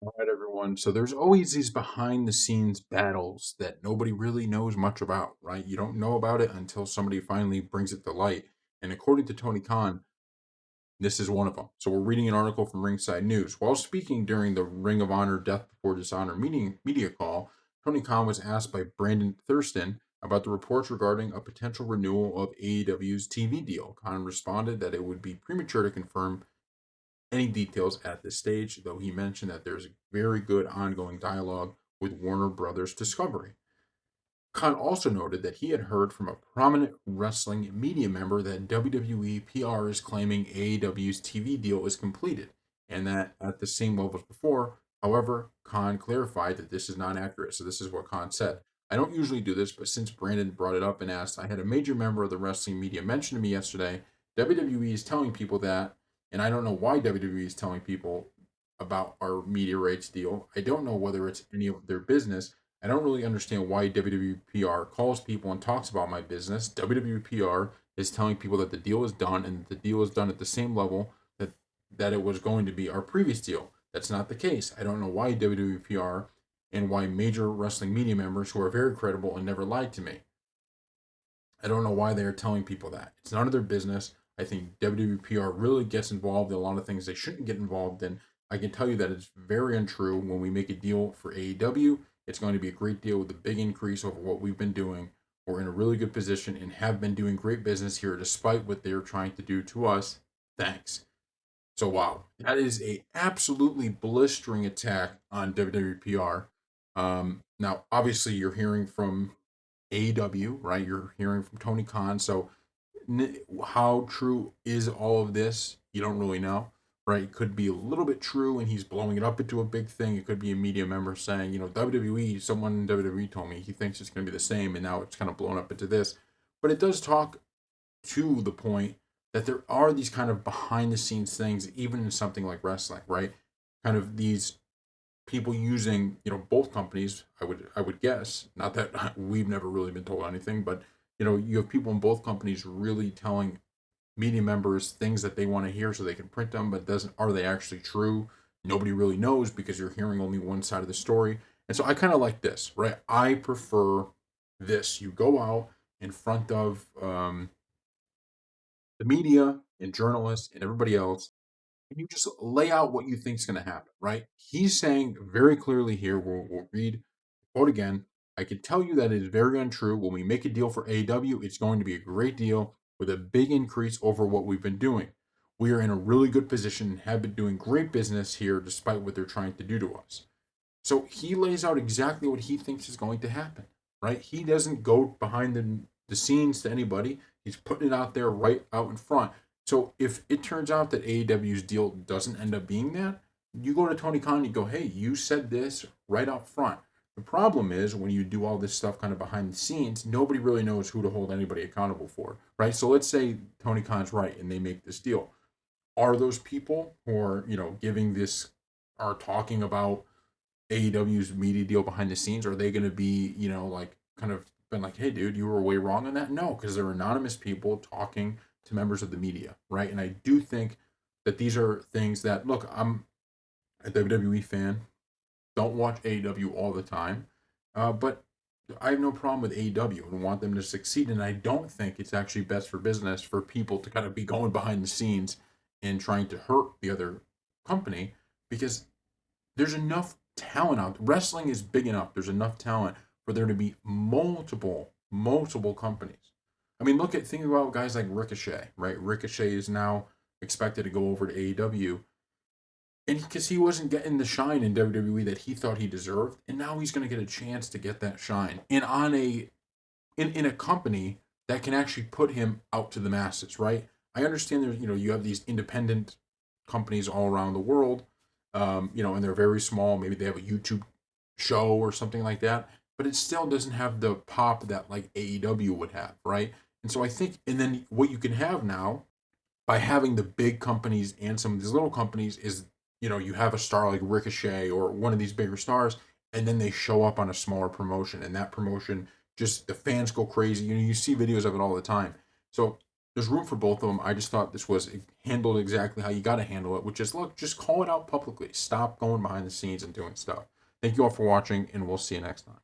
All right, everyone. So there's always these behind the scenes battles that nobody really knows much about, right? You don't know about it until somebody finally brings it to light. And according to Tony Khan, this is one of them. So we're reading an article from Ringside News. While speaking during the Ring of Honor Death Before Dishonor media call, Tony Khan was asked by Brandon Thurston about the reports regarding a potential renewal of AEW's TV deal. Khan responded that it would be premature to confirm any details at this stage, though he mentioned that there's a very good ongoing dialogue with Warner Brothers Discovery. Khan also noted that he had heard from a prominent wrestling media member that WWE PR is claiming AEW's TV deal is completed and that at the same level as before. However, Khan clarified that this is not accurate. So, this is what Khan said. I don't usually do this, but since Brandon brought it up and asked, I had a major member of the wrestling media mention to me yesterday WWE is telling people that, and I don't know why WWE is telling people about our media rights deal. I don't know whether it's any of their business. I don't really understand why WWPR calls people and talks about my business. WWPR is telling people that the deal is done and that the deal is done at the same level that it was going to be our previous deal. That's not the case. I don't know why WWPR and why major wrestling media members who are very credible and never lied to me. I don't know why they are telling people that. It's none of their business. I think WWPR really gets involved in a lot of things they shouldn't get involved in. I can tell you that it's very untrue. When we make a deal for AEW, it's going to be a great deal with a big increase over what we've been doing. We're in a really good position and have been doing great business here despite what they're trying to do to us. Thanks. So wow, that is a absolutely blistering attack on WWPR. Now, obviously, you're hearing from AEW, right? You're hearing from Tony Khan. So, how true is all of this? You don't really know, right? It could be a little bit true, and he's blowing it up into a big thing. It could be a media member saying, WWE, someone in WWE told me he thinks it's going to be the same, and now it's kind of blown up into this. But it does talk to the point that there are these kind of behind the scenes things, even in something like wrestling, right? Kind of these people using both companies. I would guess, not that we've never really been told anything, but you have people in both companies really telling media members things that they want to hear so they can print them, but doesn't are they actually true? Nobody really knows because you're hearing only one side of the story. And so I kind of like this, right? I prefer this. You go out in front of the media and journalists and everybody else, and you just lay out what you think is going to happen, right? He's saying very clearly here, we'll read, quote again, I can tell you that it is very untrue. When we make a deal for AEW, it's going to be a great deal with a big increase over what we've been doing. We are in a really good position and have been doing great business here despite what they're trying to do to us. So he lays out exactly what he thinks is going to happen, right? He doesn't go behind the scenes to anybody. He's putting it out there right out in front. So if it turns out that AEW's deal doesn't end up being that, you go to Tony Khan and you go, hey, you said this right up front. The problem is when you do all this stuff kind of behind the scenes, nobody really knows who to hold anybody accountable for, right? So let's say Tony Khan's right and they make this deal. Are those people who are, giving this, are talking about AEW's media deal behind the scenes? Are they going to be, like kind of been like, hey, dude, you were way wrong on that? No, because they're anonymous people talking to members of the media, right? And I do think that these are things that, look, I'm a WWE fan, don't watch AEW all the time, but I have no problem with AEW and want them to succeed. And I don't think it's actually best for business for people to kind of be going behind the scenes and trying to hurt the other company because there's enough talent out. Wrestling is big enough. There's enough talent for there to be multiple companies. I mean, think about guys like Ricochet, right? Ricochet is now expected to go over to AEW, and because he wasn't getting the shine in WWE that he thought he deserved, and now he's going to get a chance to get that shine, and on in a company that can actually put him out to the masses, right? I understand there's you have these independent companies all around the world, and they're very small. Maybe they have a YouTube show or something like that, but it still doesn't have the pop that like AEW would have, right? And so I think, and then what you can have now by having the big companies and some of these little companies is, you have a star like Ricochet or one of these bigger stars, and then they show up on a smaller promotion, and that promotion just the fans go crazy. You see videos of it all the time. So There's room for both of them. I just thought this was handled exactly how you got to handle it, which is look, just call it out publicly. Stop going behind the scenes and doing stuff. Thank you all for watching, and we'll see you next time.